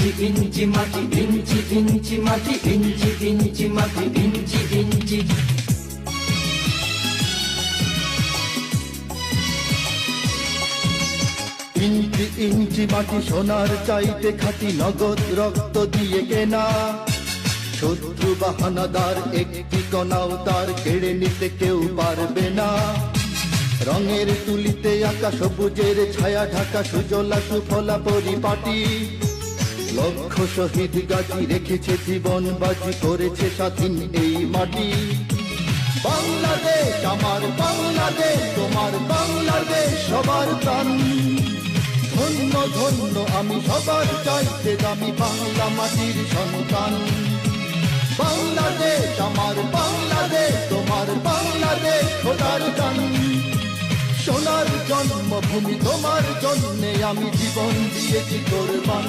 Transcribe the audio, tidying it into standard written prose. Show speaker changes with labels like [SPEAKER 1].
[SPEAKER 1] ইঞ্চি ইঞ্চি মাটি, ইঞ্চি ইঞ্চি মাটি, ইঞ্চি ইঞ্চি মাটি, ইঞ্চি ইঞ্চি।
[SPEAKER 2] ইঞ্চি ইঞ্চি মাটি সোনার চাইতে খাঁটি, নগদ রক্ত দিয়ে কেনা। শত্রু বাহানাদার একটি কণাও তার কেড়ে নিতে কেউ পারবে না। রঙের তুলিতে আঁকা সবুজের ছায়া ঢাকা সুজলা সুফলা পরিপাটি। লক্ষ শহীদ গাজী রেখেছে জীবন বাজি, করেছে স্বাধীন এই মাটি। বাংলাদেশ আমার বাংলাদেশ, তোমার বাংলাদেশ সবার প্রাণ। ধন্য ধন্য আমি সবার চাইতে দামি বাংলা মাটির সন্তান। বাংলাদেশ আমার বাংলাদেশ, তোমার বাংলাদেশ খোদার গান। সোনার জন্মভূমি তোমার জন্যে আমি জীবন দিয়েছি কোরবান।